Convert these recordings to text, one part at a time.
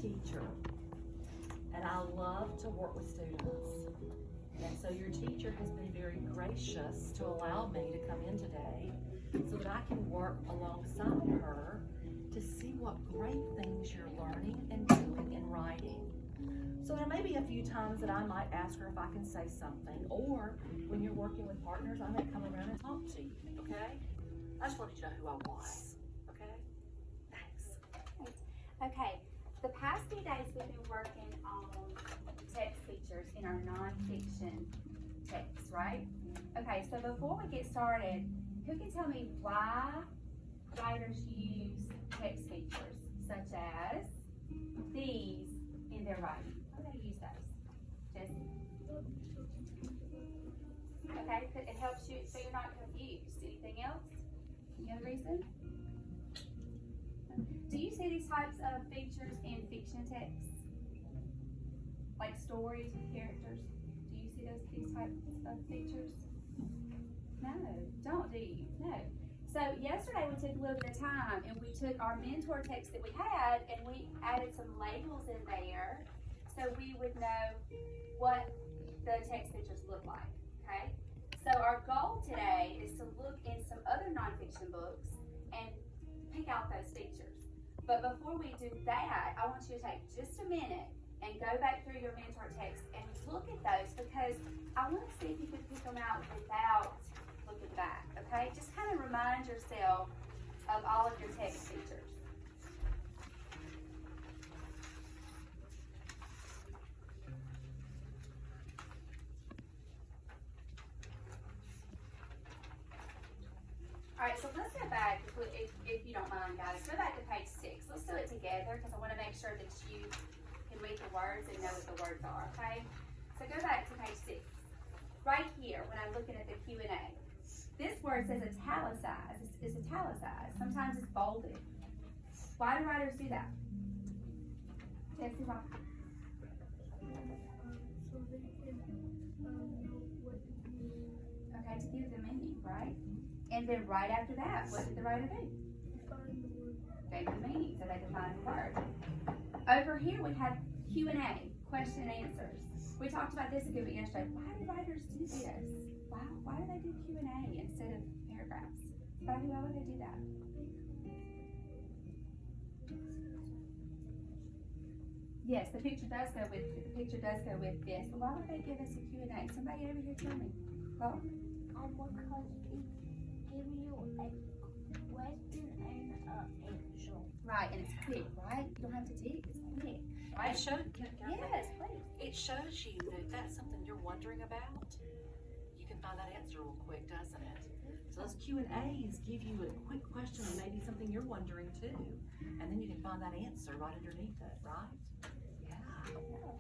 teacher, and I love to work with students. And so your teacher has been very gracious to allow me to come in today so that I can work alongside her to see what great things you're learning and doing in writing. So there may be a few times that I might ask her if I can say something, or when you're working with partners, I may come around and talk to you, okay? I just wanted you to know who I was, okay? Thanks. Okay, the past few days we've been working on text features in our nonfiction text, right? Okay, so before we get started, who can tell me why writers use text features such as these in their writing? How do they use those? Jesse? Okay, it helps you so you're not confused. Anything else? Any other reason? Do you see these types of features in fiction texts? Like stories with characters? Do you see these types of features? No, don't, do you? No. So yesterday we took a little bit of time and we took our mentor text that we had and we added some labels in there so we would know what the text features look like, okay? So our goal today is to look in some other nonfiction books and pick out those features. But before we do that, I want you to take just a minute and go back through your mentor text and look at those because I want to see if you can pick them out without looking back, okay? Just kind of remind yourself of all of your text features. All right, so let's go back, if you don't mind, guys. Go back to page 6. Let's do it together because I want to make sure that you can read the words and know what the words are, okay? So go back to page 6. Right here, when I'm looking at the Q&A, this word says italicized. It's italicized. Sometimes it's bolded. Why do writers do that? Jesse, why? So they can know what it means. Okay, to give the meaning, right? And then right after that, what did the writer do? Define the word. Gave the meaning, so they defined the word. Over here we have Q&A, question and answers. We talked about this a good bit yesterday. Why do writers do this? Why do they do Q&A instead of paragraphs? Why would they do that? Yes, the picture does go with this. But why would they give us a Q&A? Somebody over here tell me. Well, Because it gives you a question and an answer. right, and it's quick, right? You don't have to dig. It's quick, right? Yes, please. It shows you that that's something you're wondering about. You can find that answer real quick, doesn't it? So those Q&As give you a quick question and maybe something you're wondering too. And then you can find that answer right underneath it, right? Yeah. All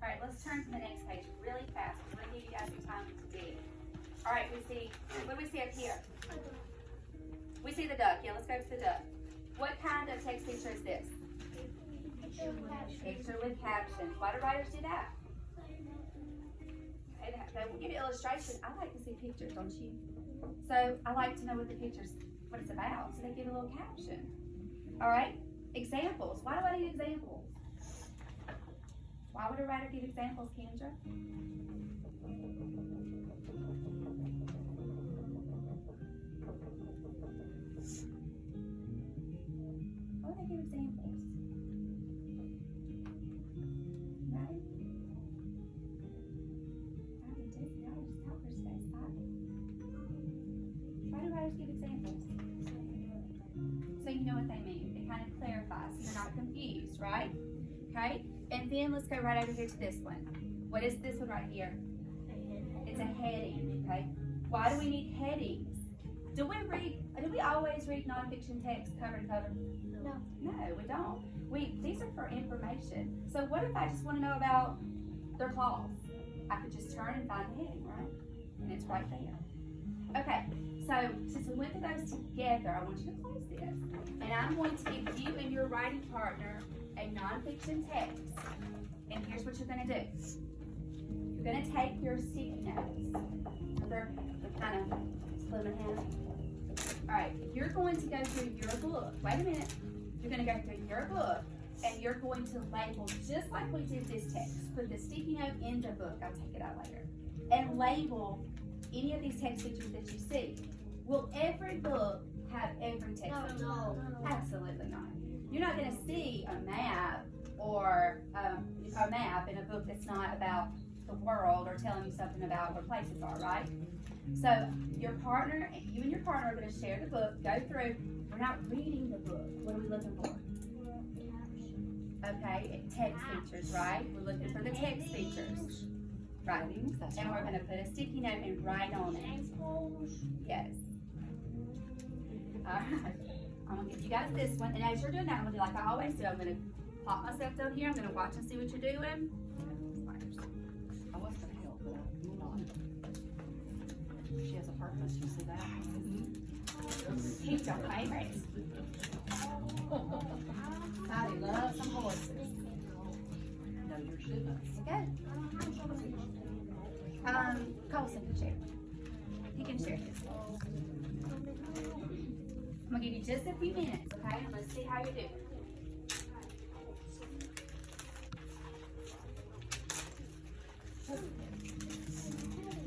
right, let's turn to the next page really fast. I'm going to give you guys some time to dig. All right, what do we see up here? We see the duck. Yeah, let's go to the duck. What kind of text feature is this? Picture with captions. Why do writers do that? Okay, they will give you illustration. I like to see pictures, don't you? So I like to know what it's about. So they give a little caption. All right, examples. Why do I need examples? Why would a writer give examples, Kendra? Why would they give examples? Right? Y'all just talkers today. Why do writers give examples? So you know what they mean. It kind of clarifies so you're not confused, right? Okay? And then let's go right over here to this one. What is this one right here? It's a heading, okay? Why do we need headings? Do we always read nonfiction text cover to cover? No. No, we don't. These are for information. So what if I just want to know about their claws? I could just turn and find the heading, right? And it's right there. Okay, so since we went through those together, I want you to close this. And I'm going to give you and your writing partner a nonfiction text. And here's what you're going to do. You're going to take your sticky notes. They're kind of slim in hand. All right, you're going to go through your book. Wait a minute. You're going to go through your book And you're going to label, just like we did this text. Put the sticky note in the book, I'll take it out later. And label any of these text features that you see. Will every book have every text feature? No. Absolutely not. You're not gonna see a map or a map in a book that's not about the world or telling you something about where places are, right? So you and your partner are gonna share the book, go through. We're not reading the book. What are we looking for? Okay, text features, right? We're looking for the text features. Right. And we're gonna put a sticky note and write on it. Yes. Alright. I'm gonna give you guys this one, and as you're doing that, I'm gonna do like I always do. I'm gonna plop myself down here. I'm gonna watch and see what you're doing. I was gonna help, but I'm not. She has a purpose, you see that? Keep your favorites. I love some horses. No, your students. Good. Colson can share. He can share this. I'm gonna give you just a few minutes, okay? And let's see how you do.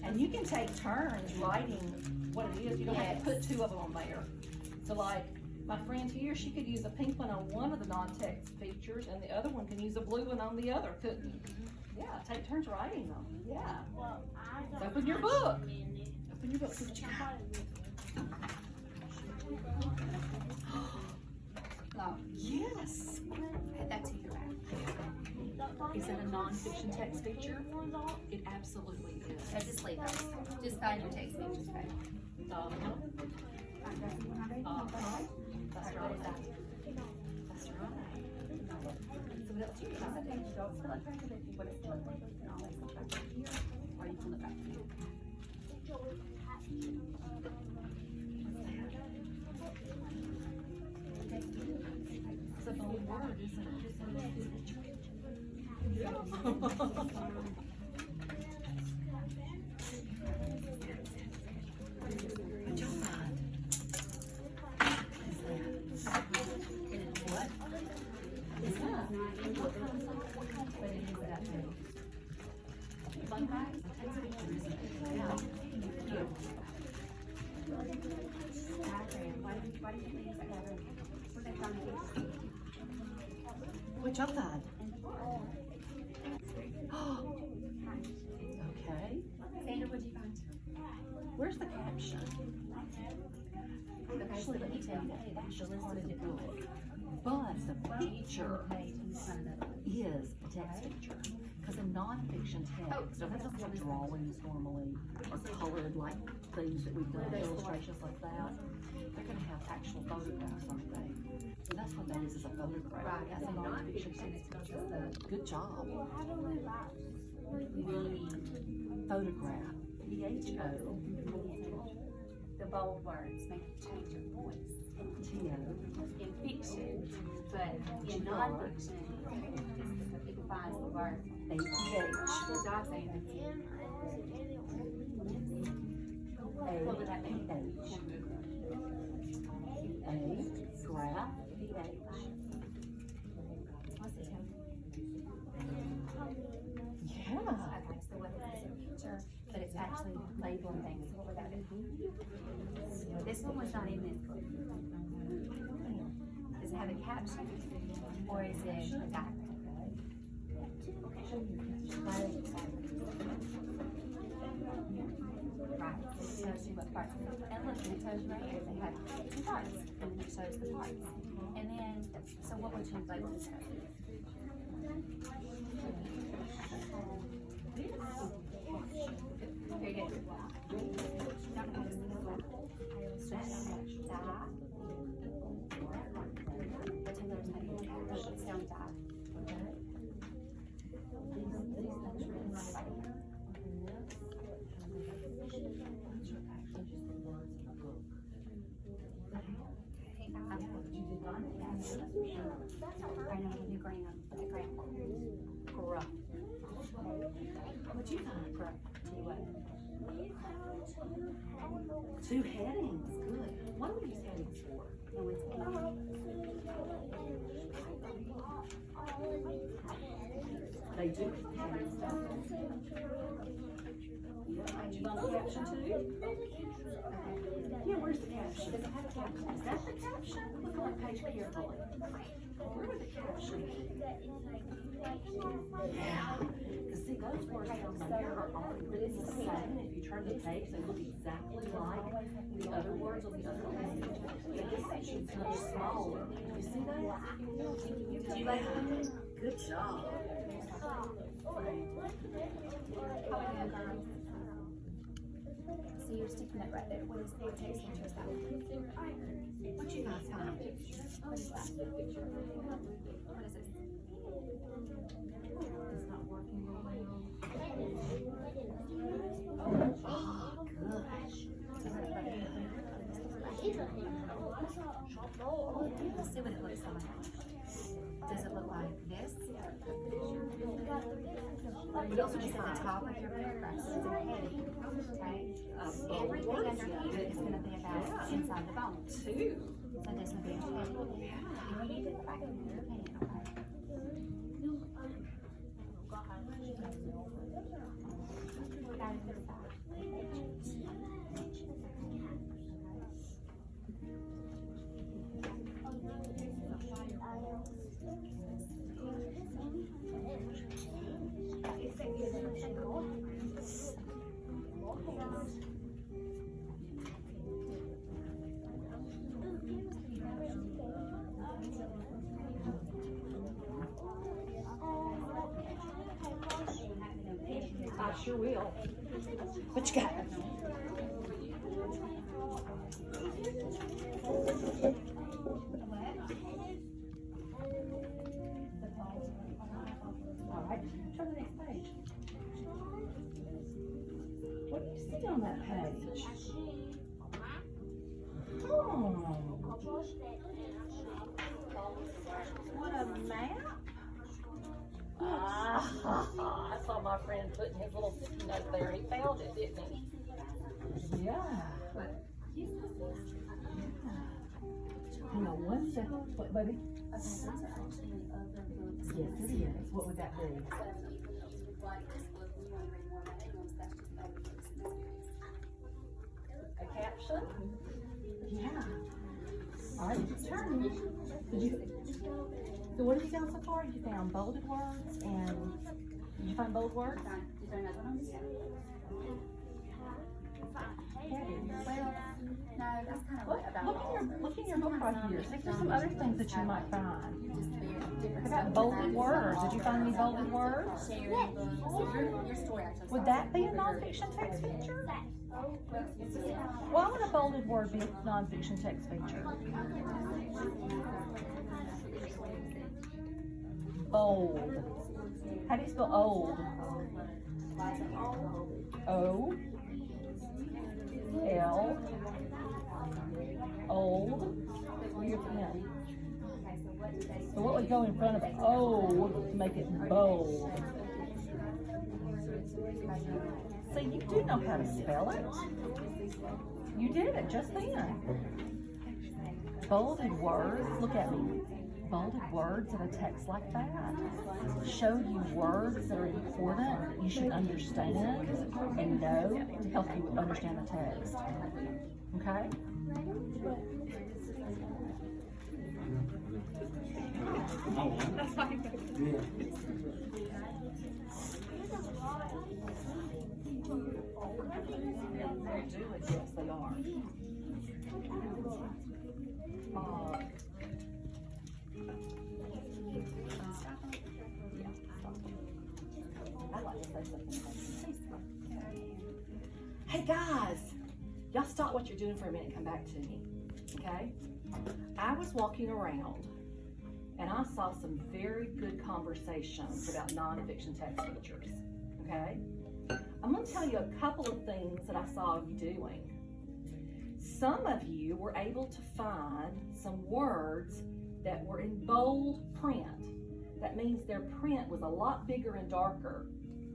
And you can take turns writing what it is. You don't have to put two of them on there. So like, my friend here, she could use a pink one on one of the non-text features, and the other one can use a blue one on the other, couldn't you? Yeah, take turns writing them. Yeah. Open your book. Open your book. See what you got. Oh, Yes. add that to your back. Is that a non-fiction text feature? It absolutely is. So just leave those. Just find your text features, okay? Uh-huh. That's right. That's right. So what else do you got? Okay, you don't spell it correctly, if you want to spell it correctly, you can always look back here, or you can look back here. It's a bold word, isn't it? What y'all find? What? It's not. But it is that thing. Fun fact, it takes pictures, isn't it? Yeah. Good. Diagram. Why do you think it's a diagram? We're gonna find the picture. What y'all find? Okay. Sandra, what'd you find? Where's the caption? Actually, let me tell you, that's just part of the book. But the feature is a text feature. Because in nonfiction text, don't have to drawings normally or colored like things that we've done, illustrations like that. They're going to have actual photographs on thing. So that's what that is a photograph. Right, That's a nonfiction text. Good job. Photograph. P-H-O. The bold words make you change your voice. T-O. In fiction, but in nonfiction, it defines the word. A-T-H. Good job, Sandra. What would that mean? A-H. A, graph, P-H. What's it tell you? Yeah. Okay, so what is a picture, but it's actually labeling things. So what would that be? So this one was not in this book. Does it have a caption? Or is it a diagram? Right, so it tells you what parts. And look, it tells you right here, they have two parts, and it shows the parts. And then, so what would you label this as? Very good. Don't notice the word. It's down dot. I know the gram, the gram. Corrupt. What'd you find? Correct. Tell you what. Two headings. Good. What do we use headings for? No, it's pink. They do. And you want a caption too? Yeah, where's the caption? Does it have a caption? Is that the caption? Look on that page carefully. Where would the caption be? Yeah. Because see, those words down there are all written the same. If you turn the page, they look exactly like the other words on the other page. But this section's much smaller. You see that? Did you like that? Good job. So you're sticking that right there. What is the text feature? Is that one? What you guys find? What is that? What is this? It's not working real well. Oh, good. Let's see what it looks like. Does it look like this? What else would you say the top of your paragraph? So it's a heading, right? Everything underneath it is going to be about inside the bone. Two. So this would be a heading. You need to go back and do your heading, okay? Down to the side. I sure will. What you got? All right, turn to the next page. What do you see on that page? Oh. What a map. I saw my friend putting his little sticky note there. He found it, didn't he? Yeah. Hang on one second. What, baby? Yes, it is. What would that be? A caption? Yeah. All right, it's your turn. So what have you found so far? You found bolded words and did you find bold words? No, that's kind of what about Look in your book right here. See if there's some other things that you might find. What about bolded words? Did you find any bolded words? your story actually. Would that be a nonfiction text feature? Why would a bolded word be a nonfiction text feature? Old. How do you spell old? O L old. Your pen. So what would go in front of O to make it bold? So you do know how to spell it. You did it just then. Bolded words, look at me. Bolded words in a text like that show you words that are important that you should understand and know to help you understand the text. Okay? That's fine. Yes, they are. Hey guys, y'all stop what you're doing for a minute and come back to me, okay? I was walking around and I saw some very good conversations about nonfiction text features, okay? I'm going to tell you a couple of things that I saw you doing. Some of you were able to find some words that were in bold print. That means their print was a lot bigger and darker.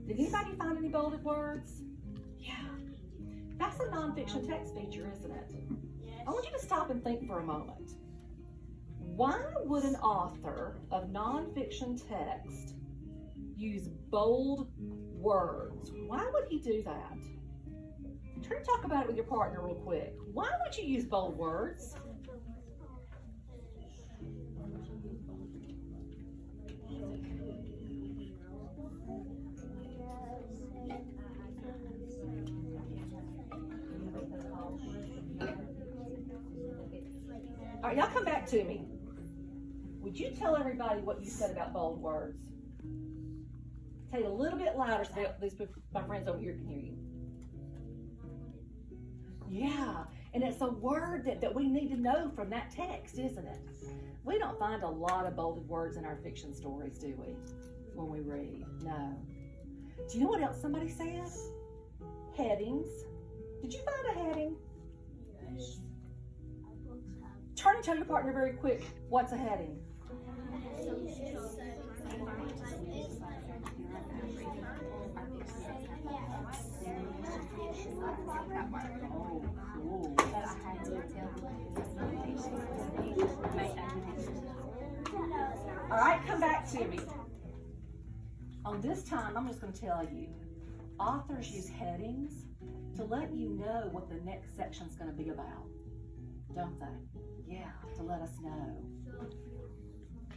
Did anybody find any bolded words? Yeah. That's a nonfiction text feature, isn't it? I want you to stop and think for a moment. Why would an author of nonfiction text use bold words? Why would he do that? Try to talk about it with your partner real quick. Why would you use bold words? All right, y'all come back to me. Would you tell everybody what you said about bold words? Say it a little bit louder so my friends over here can hear you. Yeah, and it's a word that we need to know from that text, isn't it? We don't find a lot of bolded words in our fiction stories, do we? When we read, no. Do you know what else somebody said? Headings. Did you find a heading? Yes. Turn and tell your partner very quick, what's a heading? All right, come back to me. On this time, I'm just going to tell you, authors use headings to let you know what the next section's going to be about, don't they? Yeah, to let us know. So if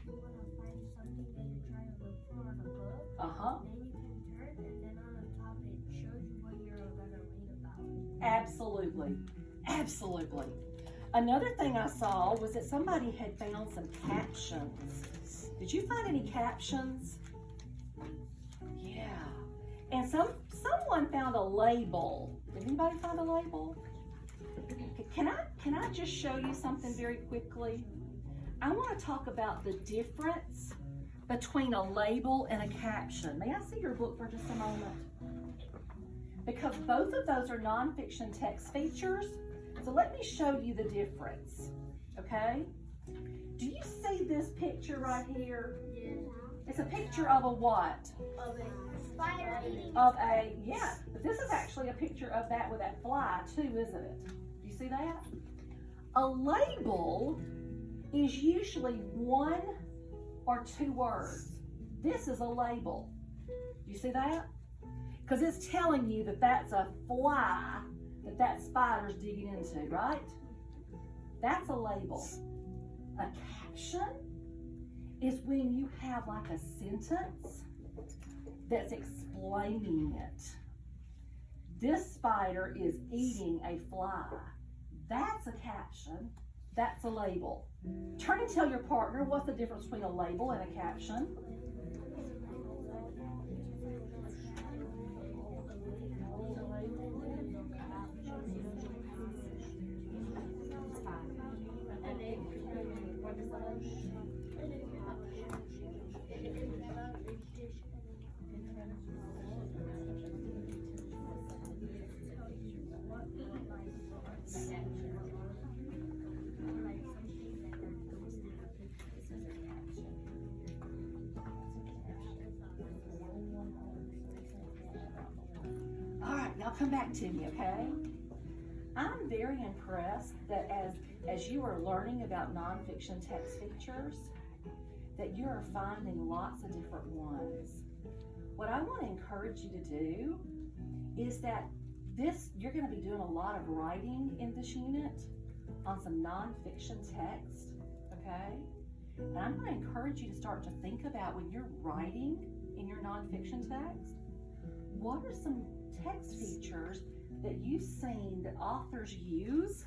you want to find something that you're trying to look for in a book, Uh-huh. then you can turn, and then on the top it shows you what you're going to read about. Absolutely. Absolutely. Another thing I saw was that somebody had found some captions. Did you find any captions? Yeah. And someone found a label. Did anybody find a label? Can I just show you something very quickly? I want to talk about the difference between a label and a caption. May I see your book for just a moment? Because both of those are nonfiction text features. So let me show you the difference, okay? Do you see this picture right here? Yeah. It's a picture of a what? Of a spider eating. Yeah, but this is actually a picture of that with that fly too, isn't it? Do you see that? A label is usually one or two words. This is a label. Do you see that? Because it's telling you that that's a fly that spider's digging into, right? That's a label. A caption is when you have like a sentence that's explaining it. This spider is eating a fly. That's a caption. That's a label. Turn and tell your partner what's the difference between a label and a caption. All right, y'all come back to me, okay? I'm very impressed that as you are learning about nonfiction text features, that you are finding lots of different ones. What I want to encourage you to do is that you're going to be doing a lot of writing in this unit on some nonfiction text, okay? And I'm going to encourage you to start to think about when you're writing in your nonfiction text, what are some text features that you've seen that authors use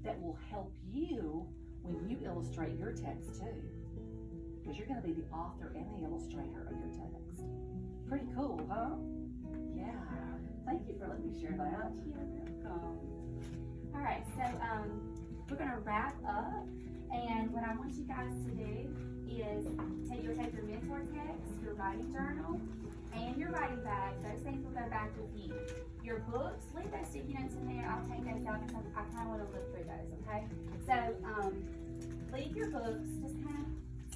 that will help you when you illustrate your text too? Because you're going to be the author and the illustrator of your text. Pretty cool, huh? Yeah. Thank you for letting me share that. All right, so we're gonna wrap up, and what I want you guys to do is take your mentor text, your writing journal, and your writing bag. Those things will go back with you. Your books, leave those sticky notes in there. I'll take those out because I kind of want to look through those. Okay, so leave your books, just kind of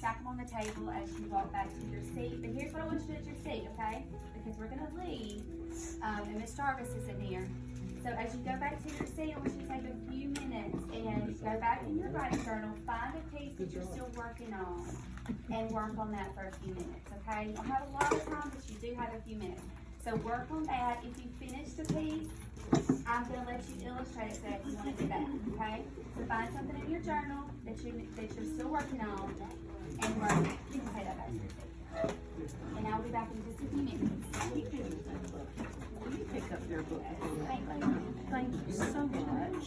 stack them on the table as you walk back to your seat. But here's what I want you to do at your seat, okay? Because we're gonna leave, and Miss Jarvis is in here. So as you go back to your seat, I want you to take a few minutes and go back in your writing journal, find a piece that you're still working on, and work on that for a few minutes, okay? You don't have a lot of time, but you do have a few minutes. So work on that. If you finish the piece, I'm gonna let you illustrate it today if you wanna do that, okay? So find something in your journal that you're still working on, and work. You can say that back to your seat. And I'll be back in just a few minutes. Will you pick up your book? Thank you. Thank you so much.